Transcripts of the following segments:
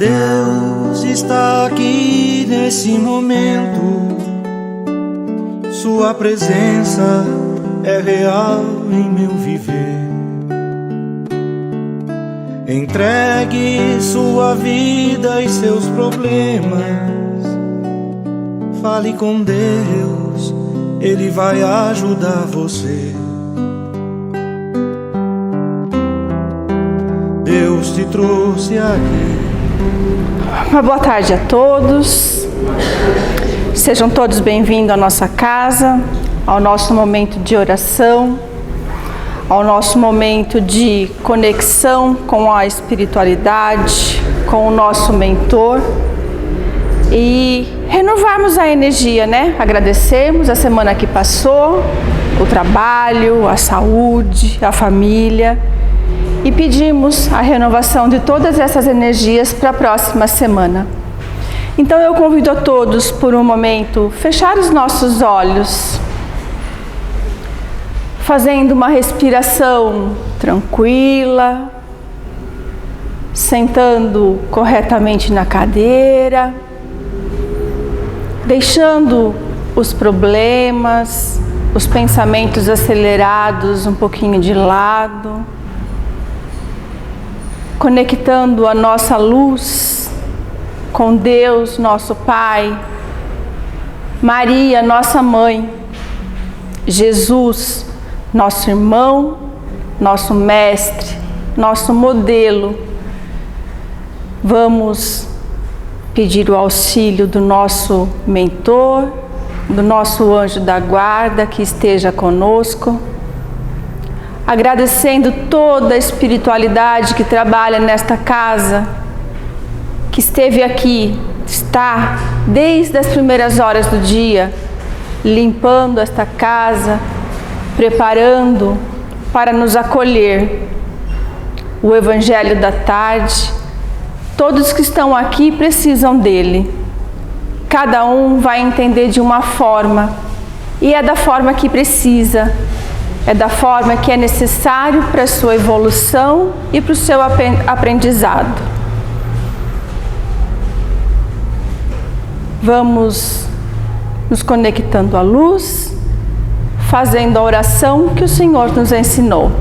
Deus está aqui nesse momento. Sua presença é real em meu viver. Entregue sua vida e seus problemas. Fale com Deus, Ele vai ajudar você. Deus te trouxe aqui. Uma boa tarde a todos. Sejam todos bem-vindos à nossa casa, ao nosso momento de oração, ao nosso momento de conexão com a espiritualidade, com o nosso mentor e renovarmos a energia, né? Agradecermos a semana que passou, o trabalho, a saúde, a família e pedimos a renovação de todas essas energias para a próxima semana. Então eu convido a todos por um momento fechar os nossos olhos, fazendo uma respiração tranquila, sentando corretamente na cadeira, deixando os problemas, os pensamentos acelerados um pouquinho de lado, conectando a nossa luz com Deus, nosso Pai, Maria, nossa Mãe, Jesus, nosso irmão, nosso mestre, nosso modelo. Vamos pedir o auxílio do nosso mentor, do nosso anjo da guarda que esteja conosco, agradecendo toda a espiritualidade que trabalha nesta casa, que esteve aqui, está desde as primeiras horas do dia, limpando esta casa, preparando para nos acolher. O Evangelho da tarde, todos que estão aqui precisam dele. Cada um vai entender de uma forma, e é da forma que precisa, é da forma que é necessário para a sua evolução e para o seu aprendizado. Vamos nos conectando à luz, fazendo a oração que o Senhor nos ensinou.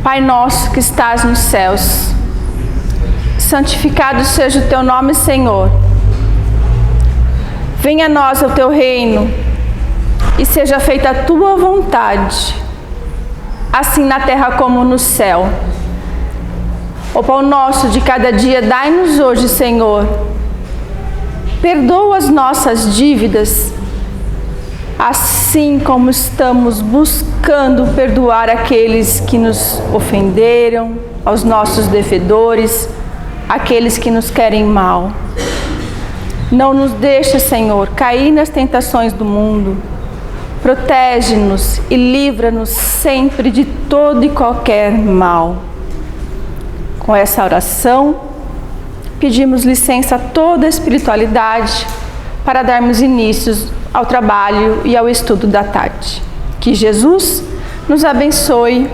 Pai nosso que estás nos céus, santificado seja o teu nome, Senhor. Venha a nós o teu reino e seja feita a tua vontade, assim na terra como no céu. O pão nosso de cada dia dai-nos hoje, Senhor. Perdoa as nossas dívidas, assim como estamos buscando perdoar aqueles que nos ofenderam, aos nossos devedores, aqueles que nos querem mal. Não nos deixa, Senhor, cair nas tentações do mundo. Protege-nos e livra-nos sempre de todo e qualquer mal. Com essa oração, pedimos licença a toda a espiritualidade para darmos início ao trabalho e ao estudo da tarde. Que Jesus nos abençoe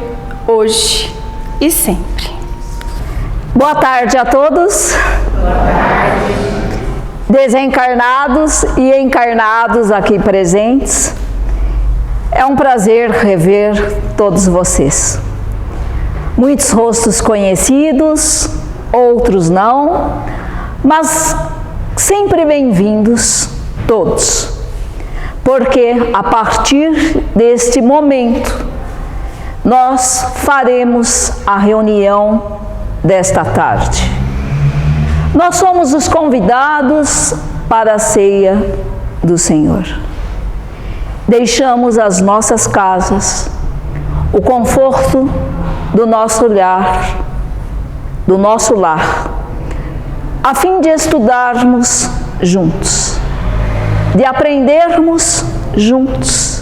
hoje e sempre. Boa tarde a todos. Boa tarde. Desencarnados e encarnados aqui presentes. É um prazer rever todos vocês. Muitos rostos conhecidos, outros não, mas sempre bem-vindos todos. Porque a partir deste momento, nós faremos a reunião desta tarde. Nós somos os convidados para a ceia do Senhor. Deixamos as nossas casas, o conforto do nosso lar, a fim de estudarmos juntos, de aprendermos juntos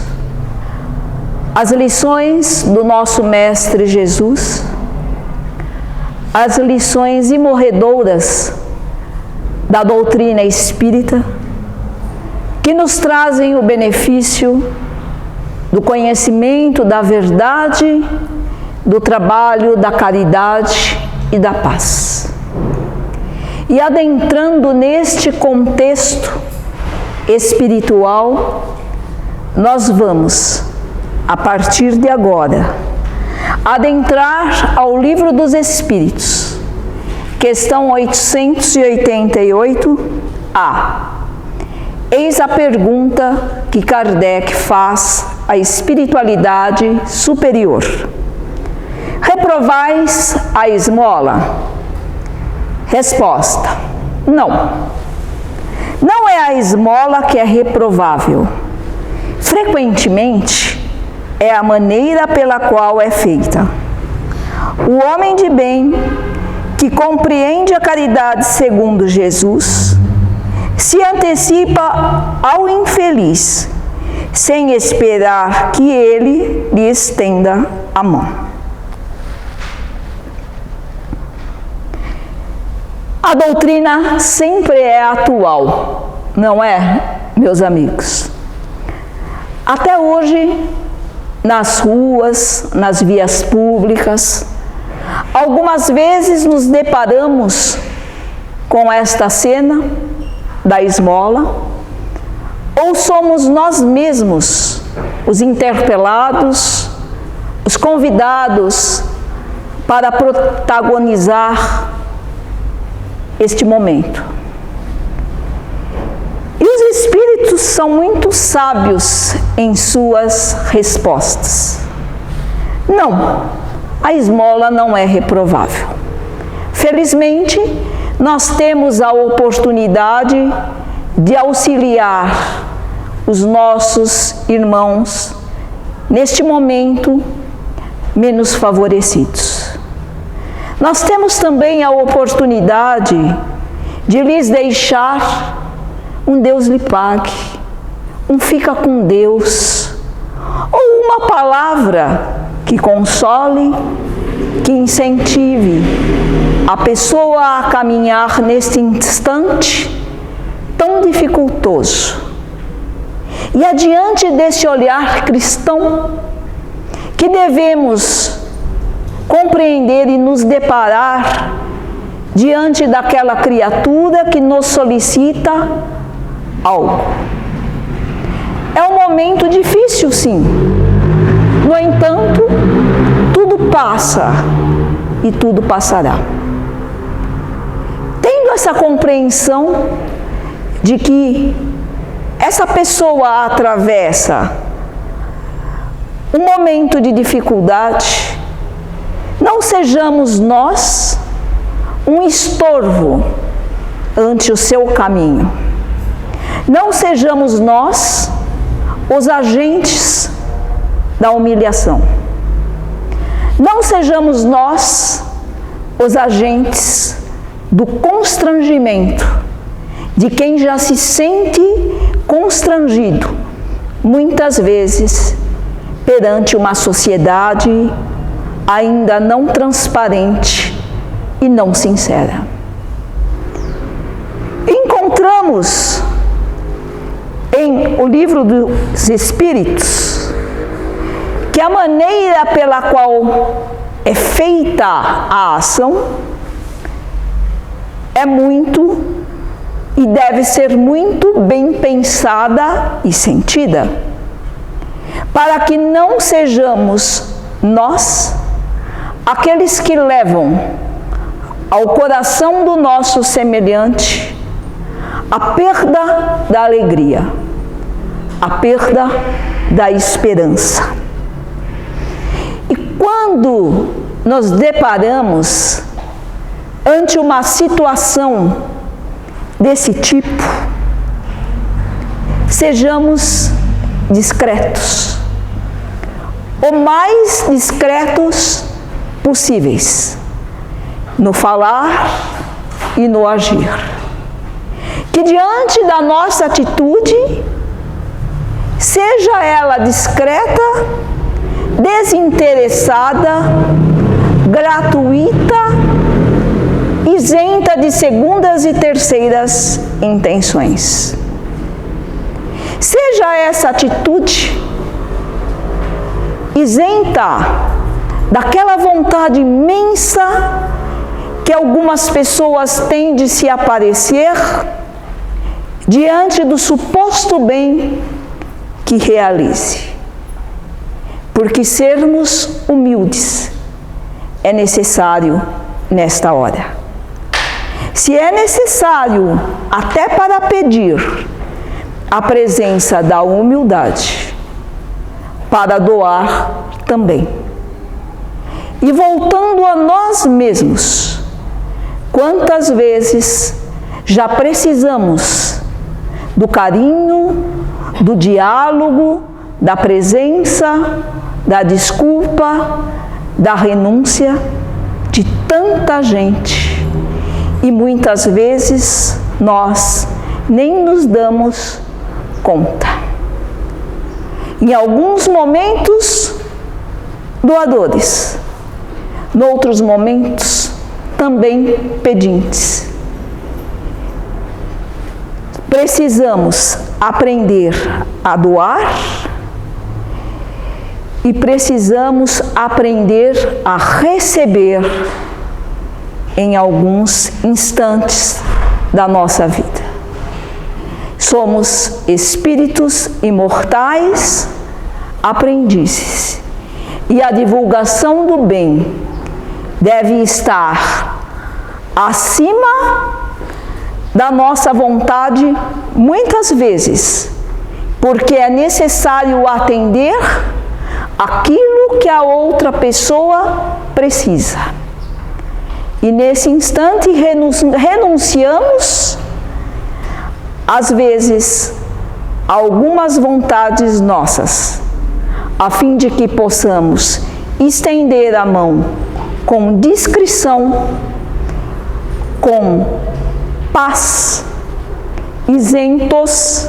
as lições do nosso Mestre Jesus, as lições imorredoras da doutrina espírita, que nos trazem o benefício do conhecimento da verdade, do trabalho, da caridade e da paz. E adentrando neste contexto espiritual, nós vamos, a partir de agora, adentrar ao Livro dos Espíritos, questão 888A. Eis a pergunta que Kardec faz à espiritualidade superior. Reprovais a esmola? Resposta: não. Não é a esmola que é reprovável. Frequentemente, é a maneira pela qual é feita. O homem de bem, que compreende a caridade segundo Jesus, se antecipa ao infeliz, sem esperar que ele lhe estenda a mão. A doutrina sempre é atual, não é, meus amigos? Até hoje, nas ruas, nas vias públicas, algumas vezes nos deparamos com esta cena da esmola, ou somos nós mesmos os interpelados, os convidados para protagonizar este momento. E os espíritos são muito sábios em suas respostas. Não, a esmola não é reprovável. Felizmente, nós temos a oportunidade de auxiliar os nossos irmãos neste momento menos favorecidos. Nós temos também a oportunidade de lhes deixar um Deus lhe pague, um fica com Deus, ou uma palavra que console, que incentive a pessoa a caminhar neste instante tão dificultoso. E adiante desse olhar cristão, que devemos compreender e nos deparar diante daquela criatura que nos solicita algo. É um momento difícil, sim. No entanto, tudo passa e tudo passará. Tendo essa compreensão de que essa pessoa atravessa um momento de dificuldade, não sejamos nós um estorvo ante o seu caminho. Não sejamos nós os agentes da humilhação. Não sejamos nós os agentes do constrangimento de quem já se sente constrangido, muitas vezes, perante uma sociedade ainda não transparente e não sincera. Encontramos em o Livro dos Espíritos que a maneira pela qual é feita a ação é muito e deve ser muito bem pensada e sentida, para que não sejamos nós aqueles que levam ao coração do nosso semelhante a perda da alegria, a perda da esperança. E quando nos deparamos ante uma situação desse tipo, sejamos discretos, o mais discretos possíveis, no falar e no agir. Que diante da nossa atitude, seja ela discreta, desinteressada, gratuita, isenta de segundas e terceiras intenções. Seja essa atitude isenta daquela vontade imensa que algumas pessoas têm de se aparecer diante do suposto bem que realize. Porque sermos humildes é necessário nesta hora. Se é necessário até para pedir a presença da humildade, para doar também. E voltando a nós mesmos, quantas vezes já precisamos do carinho, do diálogo, da presença, da desculpa, da renúncia de tanta gente. E muitas vezes nós nem nos damos conta. Em alguns momentos, doadores. Noutros momentos, também pedintes. Precisamos aprender a doar e precisamos aprender a receber em alguns instantes da nossa vida. Somos espíritos imortais, aprendizes, e a divulgação do bem deve estar acima da nossa vontade, muitas vezes, porque é necessário atender aquilo que a outra pessoa precisa. E nesse instante renunciamos, às vezes, a algumas vontades nossas, a fim de que possamos estender a mão com discrição, com paz, isentos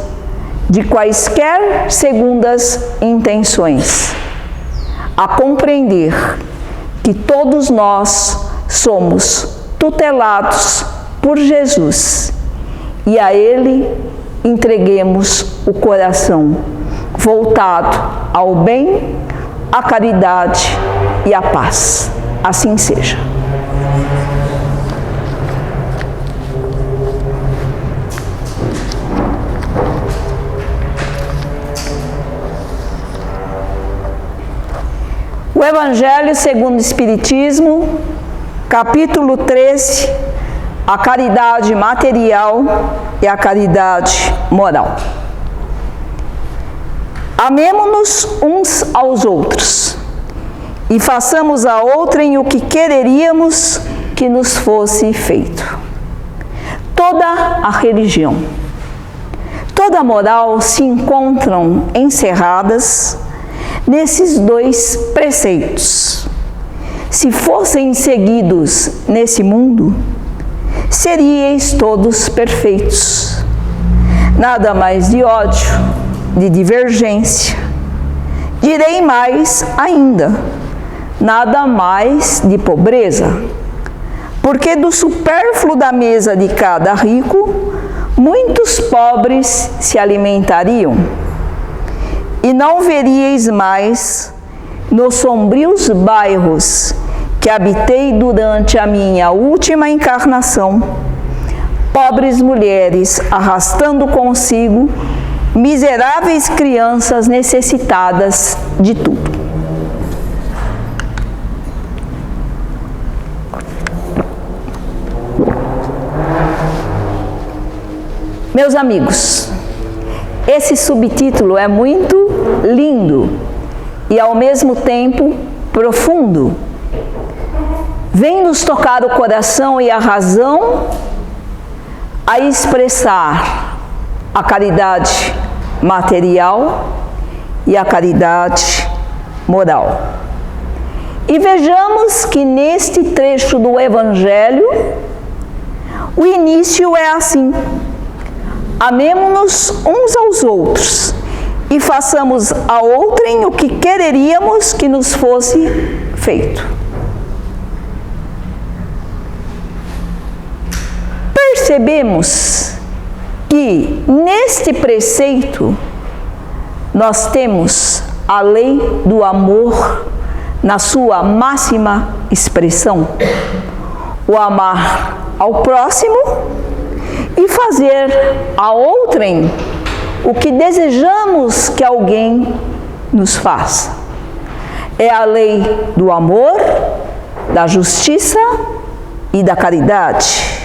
de quaisquer segundas intenções, a compreender que todos nós somos tutelados por Jesus e a Ele entreguemos o coração voltado ao bem, à caridade e à paz. Assim seja. O Evangelho segundo o Espiritismo, capítulo 13, a caridade material e a caridade moral. Amemo-nos uns aos outros e façamos a outrem o que quereríamos que nos fosse feito. Toda a religião, toda a moral se encontram encerradas nesses dois preceitos. Se fossem seguidos nesse mundo, seríeis todos perfeitos. Nada mais de ódio, de divergência. Direi mais ainda, nada mais de pobreza. Porque do supérfluo da mesa de cada rico, muitos pobres se alimentariam. E não veríeis mais nos sombrios bairros que habitei durante a minha última encarnação, pobres mulheres arrastando consigo miseráveis crianças necessitadas de tudo. Meus amigos, esse subtítulo é muito lindo e ao mesmo tempo profundo. Vem nos tocar o coração e a razão a expressar a caridade material e a caridade moral. E vejamos que neste trecho do Evangelho, o início é assim: amemo-nos uns aos outros e façamos a outrem o que quereríamos que nos fosse feito. Percebemos que neste preceito nós temos a lei do amor na sua máxima expressão, o amar ao próximo e fazer a outrem o que desejamos que alguém nos faça. É a lei do amor, da justiça e da caridade.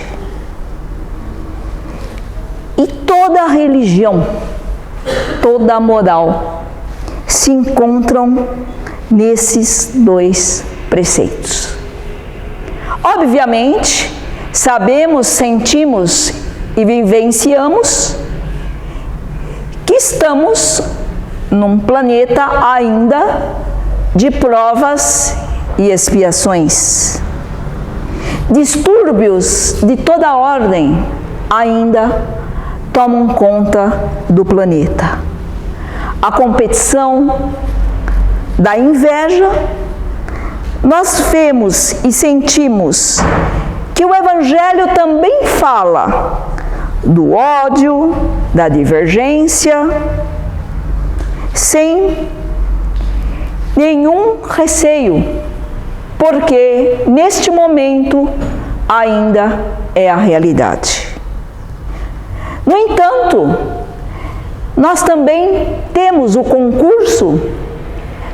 E toda a religião, toda a moral se encontram nesses dois preceitos. Obviamente, sabemos, sentimos e vivenciamos que estamos num planeta ainda de provas e expiações. Distúrbios de toda ordem ainda tomam conta do planeta. A competição, da inveja, nós vemos e sentimos que o Evangelho também fala do ódio, da divergência, sem nenhum receio, porque neste momento ainda é a realidade. No entanto, nós também temos o concurso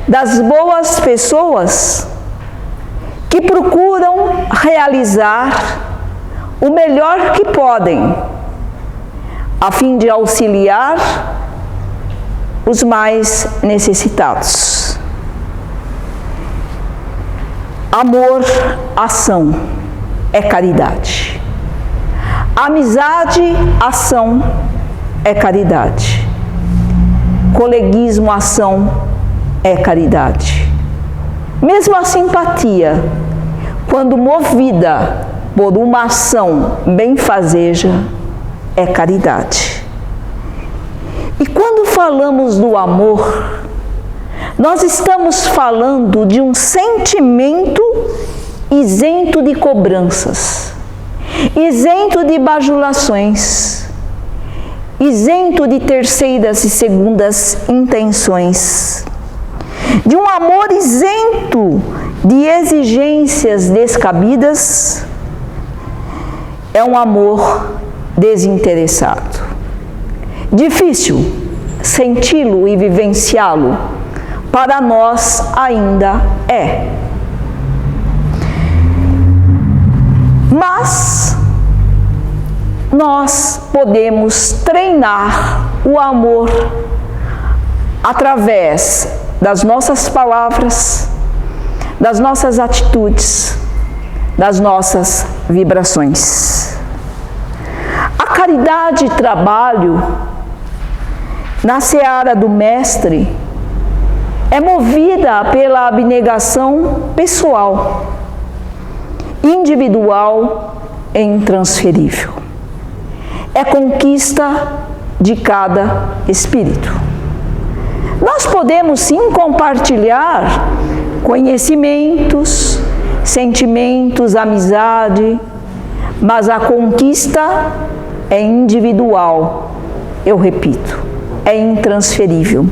das boas pessoas que procuram realizar o melhor que podem, a fim de auxiliar os mais necessitados. Amor, ação é caridade. Amizade, ação é caridade. Coleguismo, ação é caridade. Mesmo a simpatia, quando movida por uma ação benfazeja, é caridade. E quando falamos do amor, nós estamos falando de um sentimento isento de cobranças, isento de bajulações, isento de terceiras e segundas intenções, de um amor isento de exigências descabidas. É um amor desinteressado. Difícil senti-lo e vivenciá-lo, para nós ainda é. Mas nós podemos treinar o amor através das nossas palavras, das nossas atitudes, das nossas vibrações. A caridade e trabalho na seara do Mestre é movida pela abnegação pessoal, individual e intransferível. É conquista de cada espírito. Nós podemos sim compartilhar conhecimentos, sentimentos, amizade, mas a conquista é individual, eu repito, é intransferível.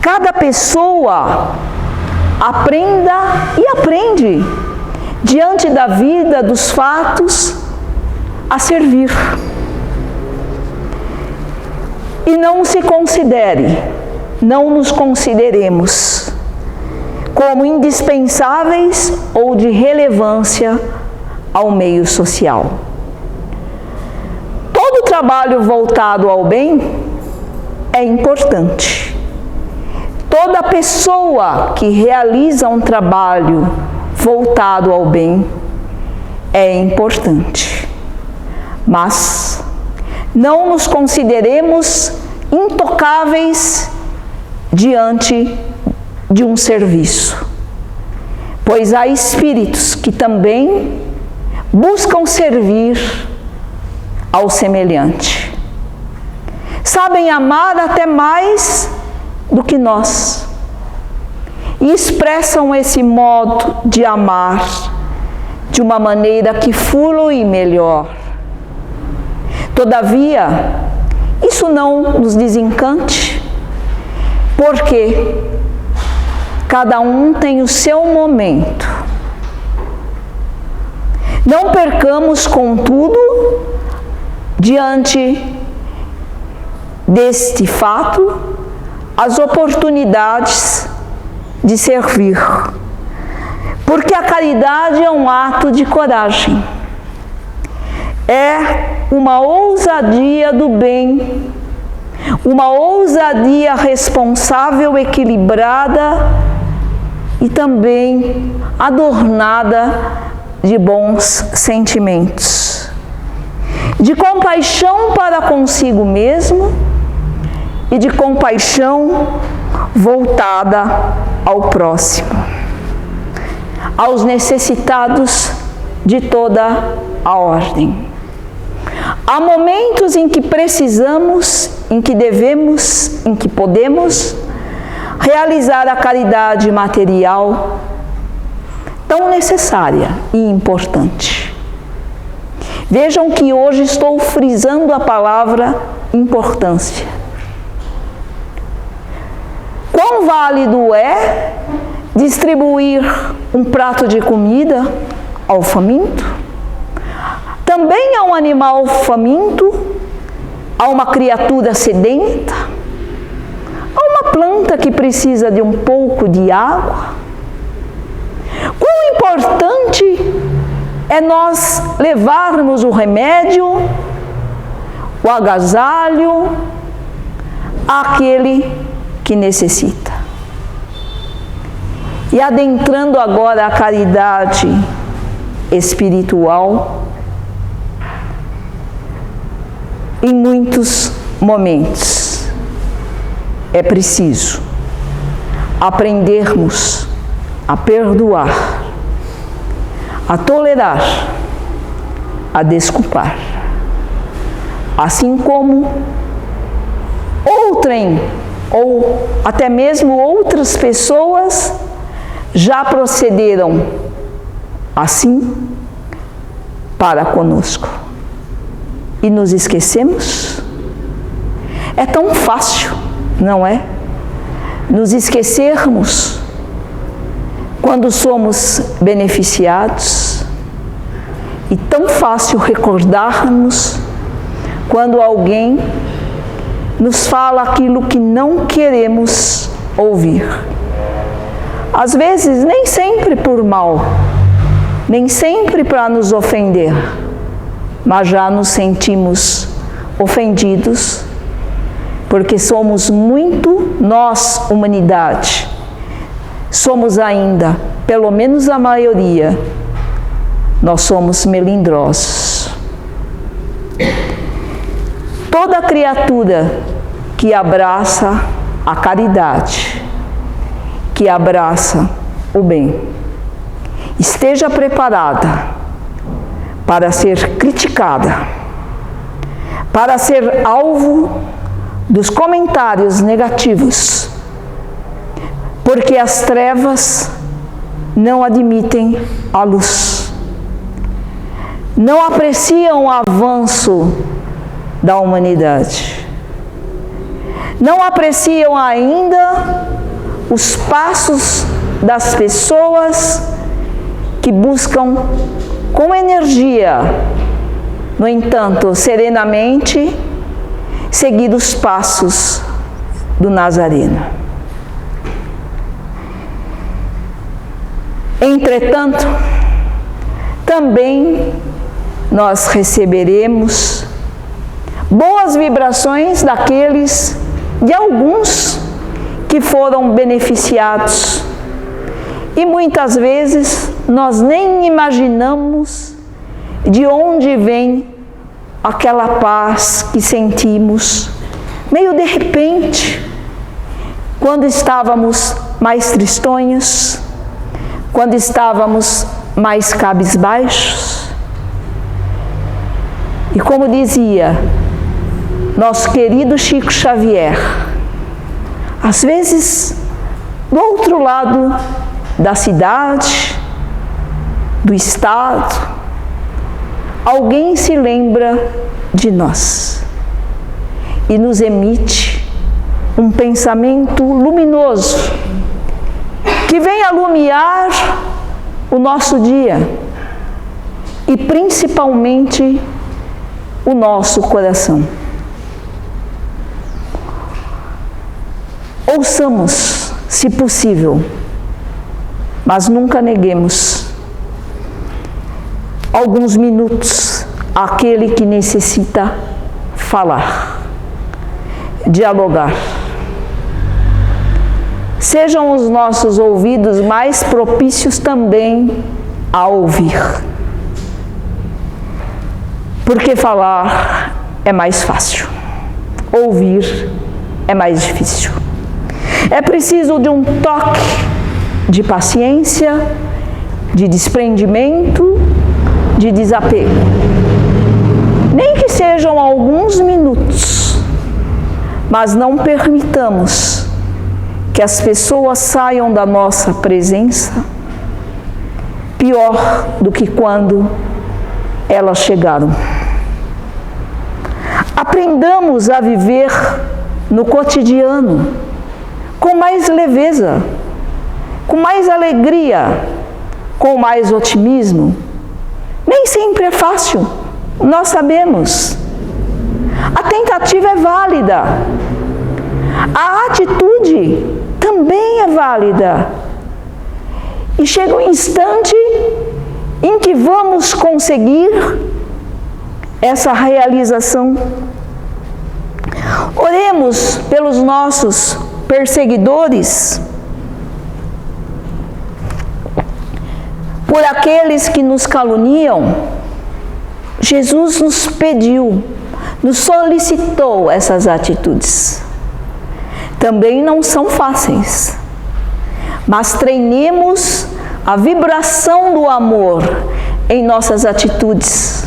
Cada pessoa aprende diante da vida, dos fatos, a servir. E não nos consideremos como indispensáveis ou de relevância ao meio social. Todo trabalho voltado ao bem é importante. Toda pessoa que realiza um trabalho voltado ao bem é importante. Mas não nos consideremos intocáveis diante de um serviço, pois há espíritos que também buscam servir ao semelhante. Sabem amar até mais do que nós e expressam esse modo de amar de uma maneira que flui melhor. Todavia, isso não nos desencante, porque cada um tem o seu momento Não percamos, contudo, diante deste fato, as oportunidades de servir, porque a caridade é um ato de coragem, é uma ousadia do bem, uma ousadia responsável, equilibrada e também adornada de bons sentimentos, de compaixão para consigo mesmo e de compaixão voltada ao próximo, aos necessitados de toda a ordem. Há momentos em que precisamos, em que devemos, em que podemos realizar a caridade material tão necessária e importante. Vejam que hoje estou frisando a palavra importância. Quão válido é distribuir um prato de comida ao faminto? Também a um animal faminto, a uma criatura sedenta, a uma planta que precisa de um pouco de água. Quão importante é nós levarmos o remédio, o agasalho àquele que necessita. E adentrando agora a caridade espiritual, em muitos momentos é preciso aprendermos a perdoar, a tolerar, a desculpar, assim como outrem ou até mesmo outras pessoas já procederam assim para conosco. E nos esquecemos? É tão fácil, não é? Nos esquecermos quando somos beneficiados e tão fácil recordarmos quando alguém nos fala aquilo que não queremos ouvir. Às vezes, nem sempre por mal, nem sempre para nos ofender, mas já nos sentimos ofendidos, porque somos muito, nós, humanidade, somos ainda, pelo menos a maioria, nós somos melindrosos. Toda criatura que abraça a caridade, que abraça o bem, esteja preparada para ser criticada, para ser alvo dos comentários negativos, porque as trevas não admitem a luz, não apreciam o avanço da humanidade, não apreciam ainda os passos das pessoas que buscam com energia, no entanto, serenamente, seguir os passos do Nazareno. Entretanto, também nós receberemos boas vibrações daqueles, de alguns que foram beneficiados. E muitas vezes nós nem imaginamos de onde vem aquela paz que sentimos, meio de repente, quando estávamos mais tristonhos, quando estávamos mais cabisbaixos. E como dizia nosso querido Chico Xavier, às vezes, do outro lado da cidade, do estado, alguém se lembra de nós e nos emite um pensamento luminoso que vem alumiar o nosso dia e principalmente o nosso coração. Ouçamos, se possível, mas nunca neguemos alguns minutos àquele que necessita falar, dialogar. Sejam os nossos ouvidos mais propícios também a ouvir. Porque falar é mais fácil, ouvir é mais difícil. É preciso de um toque de paciência, de desprendimento, de desapego. Nem que sejam alguns minutos, mas não permitamos que as pessoas saiam da nossa presença pior do que quando elas chegaram. Aprendamos a viver no cotidiano com mais leveza, com mais alegria, com mais otimismo. Nem sempre é fácil, nós sabemos. A tentativa é válida. A atitude também é válida. E chega um instante em que vamos conseguir essa realização. Oremos pelos nossos perseguidores, por aqueles que nos caluniam. Jesus nos pediu, nos solicitou essas atitudes. Também não são fáceis, mas treinemos a vibração do amor em nossas atitudes,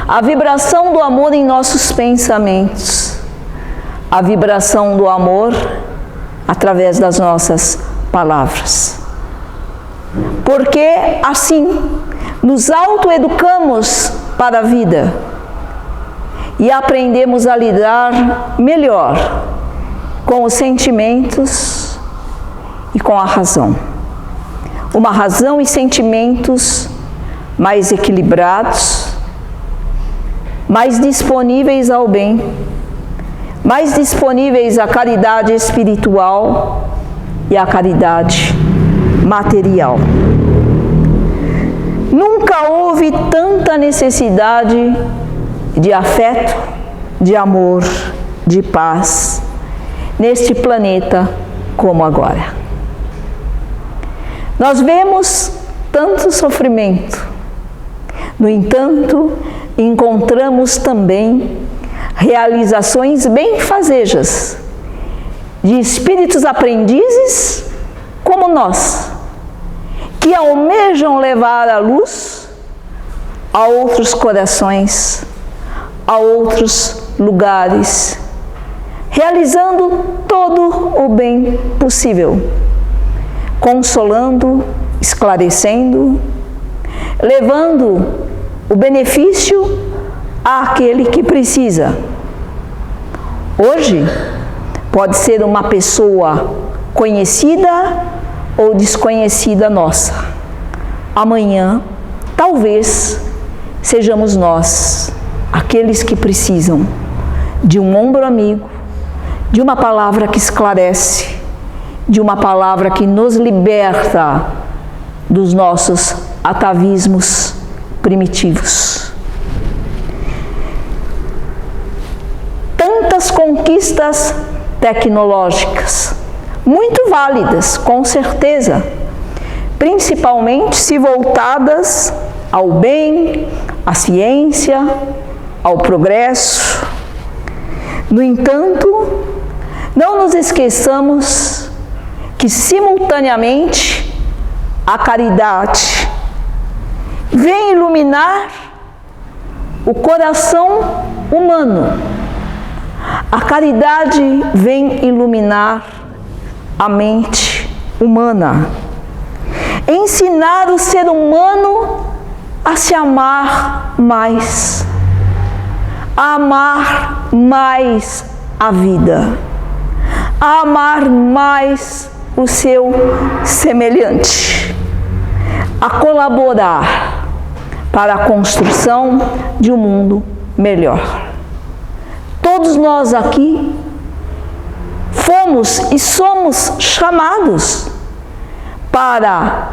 a vibração do amor em nossos pensamentos, a vibração do amor através das nossas palavras. Porque assim nos autoeducamos para a vida e aprendemos a lidar melhor com os sentimentos e com a razão. Uma razão e sentimentos mais equilibrados, mais disponíveis ao bem, mais disponíveis à caridade espiritual e à caridade material. Nunca houve tanta necessidade de afeto, de amor, de paz neste planeta como agora. Nós vemos tanto sofrimento. No entanto, encontramos também realizações benfazejas de espíritos aprendizes como nós, que almejam levar a luz a outros corações, a outros lugares, realizando todo o bem possível, consolando, esclarecendo, levando o benefício àquele que precisa. Hoje, pode ser uma pessoa conhecida ou desconhecida nossa. Amanhã, talvez, sejamos nós, aqueles que precisam de um ombro amigo, de uma palavra que esclarece, de uma palavra que nos liberta dos nossos atavismos primitivos. Tantas conquistas tecnológicas, muito válidas, com certeza, principalmente se voltadas ao bem, à ciência, ao progresso. No entanto, não nos esqueçamos que, simultaneamente, a caridade vem iluminar o coração humano. A caridade vem iluminar a mente humana, ensinar o ser humano a se amar mais, a amar mais a vida, a amar mais o seu semelhante, a colaborar para a construção de um mundo melhor. Todos nós aqui fomos e somos chamados para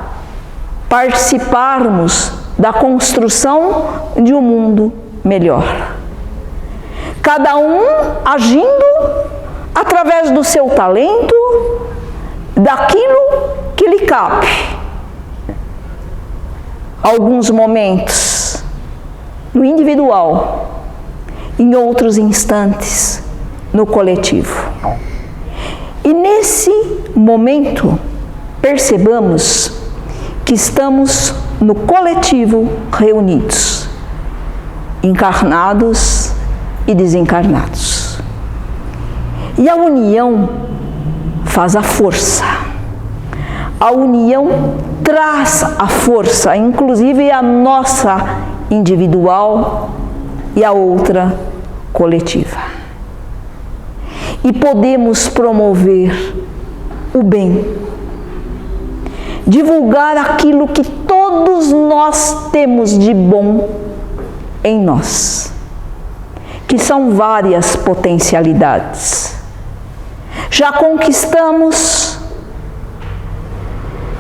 participarmos da construção de um mundo melhor. Cada um agindo através do seu talento, daquilo que lhe cabe. Alguns momentos no individual, em outros instantes no coletivo. E nesse momento, percebamos que estamos no coletivo reunidos, encarnados e desencarnados. E a união faz a força. A união traz a força, inclusive a nossa individual e a outra coletiva. E podemos promover o bem, divulgar aquilo que todos nós temos de bom em nós, que são várias potencialidades. Já conquistamos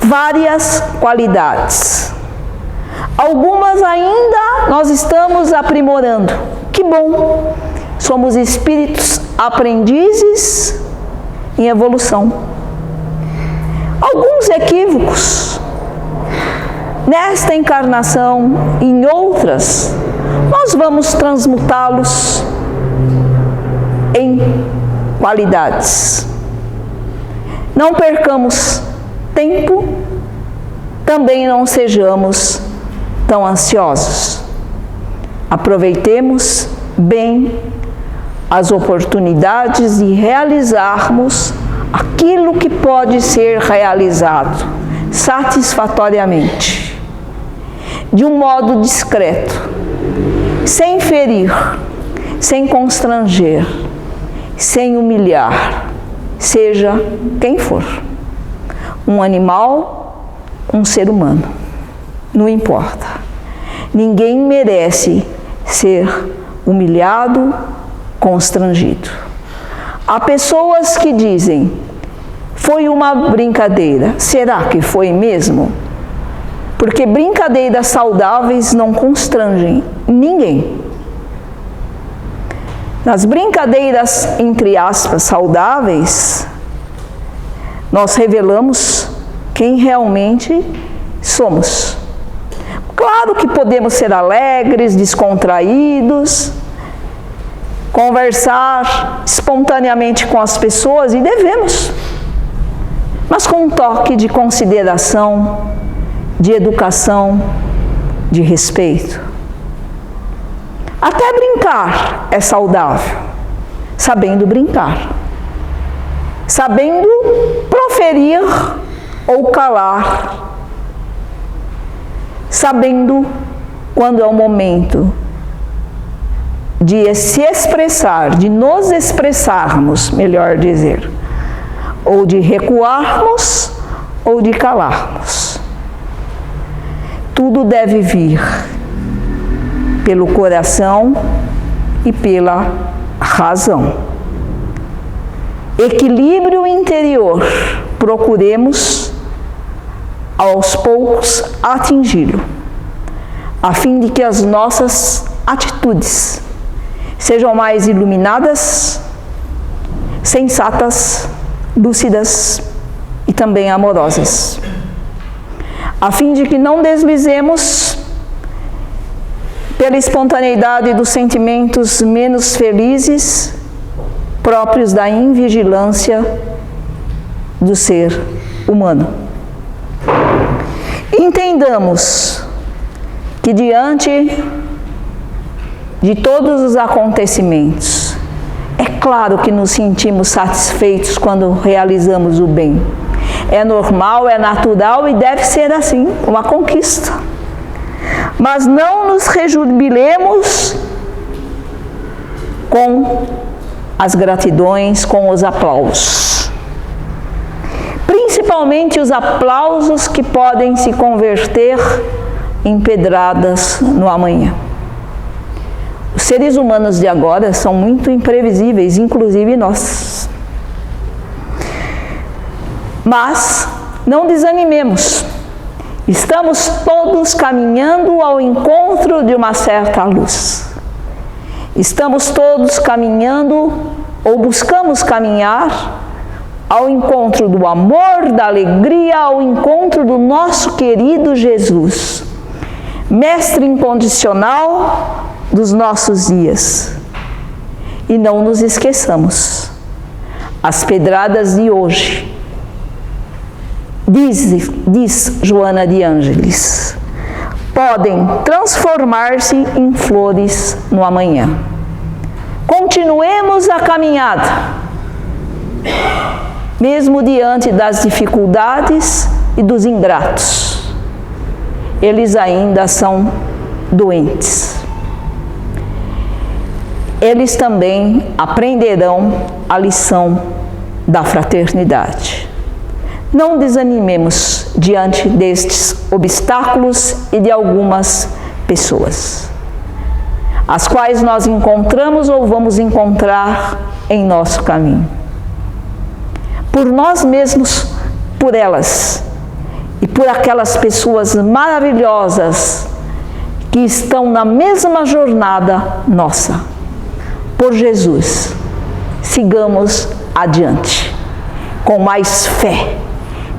várias qualidades. Algumas ainda nós estamos aprimorando. Que bom! Somos espíritos aprendizes em evolução. Alguns equívocos nesta encarnação, em outras, nós vamos transmutá-los em qualidades. Não percamos tempo, também não sejamos tão ansiosos. Aproveitemos bem as oportunidades de realizarmos aquilo que pode ser realizado satisfatoriamente, de um modo discreto, sem ferir, sem constranger, sem humilhar, seja quem for, um animal, um ser humano, não importa. Ninguém merece ser humilhado, constrangido. Há pessoas que dizem, foi uma brincadeira. Será que foi mesmo? Porque brincadeiras saudáveis não constrangem ninguém. Nas brincadeiras, entre aspas, saudáveis, nós revelamos quem realmente somos. Claro que podemos ser alegres, descontraídos, conversar espontaneamente com as pessoas, e devemos, mas com um toque de consideração, de educação, de respeito. Até brincar é saudável, sabendo brincar, sabendo proferir ou calar, sabendo quando é o momento de se expressar, de nos expressarmos, melhor dizer, ou de recuarmos ou de calarmos. Tudo deve vir pelo coração e pela razão. Equilíbrio interior, procuremos aos poucos atingi-lo, a fim de que as nossas atitudes sejam mais iluminadas, sensatas, lúcidas e também amorosas, a fim de que não deslizemos pela espontaneidade dos sentimentos menos felizes, próprios da invigilância do ser humano. Entendamos que diante de todos os acontecimentos, é claro que nos sentimos satisfeitos quando realizamos o bem. É normal, é natural e deve ser assim, uma conquista. Mas não nos rejubilemos com as gratidões, com os aplausos. Principalmente os aplausos que podem se converter empedradas no amanhã. Os seres humanos de agora são muito imprevisíveis, inclusive nós. Mas não desanimemos. Estamos todos caminhando ao encontro de uma certa luz. Estamos todos caminhando, ou buscamos caminhar, ao encontro do amor, da alegria, ao encontro do nosso querido Jesus, Mestre incondicional dos nossos dias. E não nos esqueçamos, as pedradas de hoje, diz Joana de Ângeles, podem transformar-se em flores no amanhã. Continuemos a caminhada, mesmo diante das dificuldades e dos ingratos. Eles ainda são doentes. Eles também aprenderão a lição da fraternidade. Não desanimemos diante destes obstáculos e de algumas pessoas, as quais nós encontramos ou vamos encontrar em nosso caminho. Por nós mesmos, por elas e por aquelas pessoas maravilhosas que estão na mesma jornada nossa. Por Jesus, sigamos adiante, com mais fé,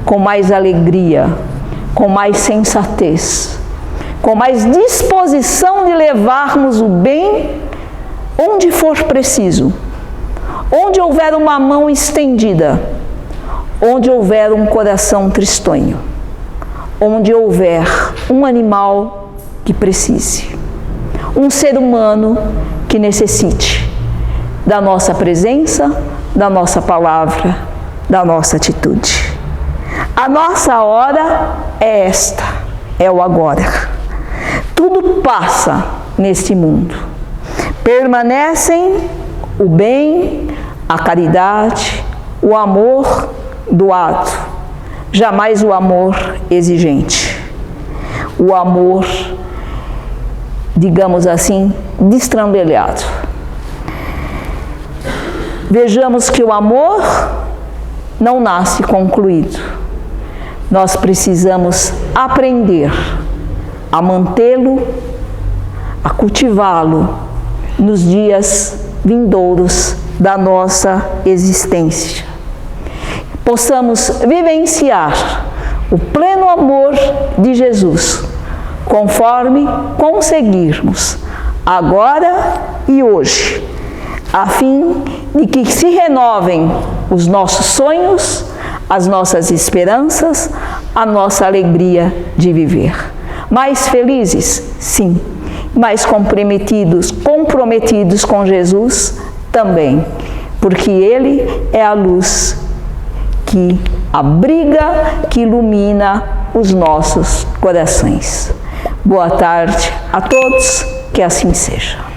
com mais alegria, com mais sensatez, com mais disposição de levarmos o bem onde for preciso, onde houver uma mão estendida, onde houver um coração tristonho, onde houver um animal que precise, um ser humano que necessite da nossa presença, da nossa palavra, da nossa atitude. A nossa hora é esta, é o agora. Tudo passa neste mundo. Permanecem o bem, a caridade, o amor doado, jamais o amor exigente. O amor, digamos assim, destrambelhado. Vejamos que o amor não nasce concluído. Nós precisamos aprender a mantê-lo, a cultivá-lo nos dias vindouros da nossa existência. Possamos vivenciar o pleno amor de Jesus, conforme conseguirmos agora e hoje, a fim de que se renovem os nossos sonhos, as nossas esperanças, a nossa alegria de viver. Mais felizes? Sim. Mais comprometidos com Jesus? Também. Porque Ele é a luz que abriga, que ilumina os nossos corações. Boa tarde a todos, que assim seja.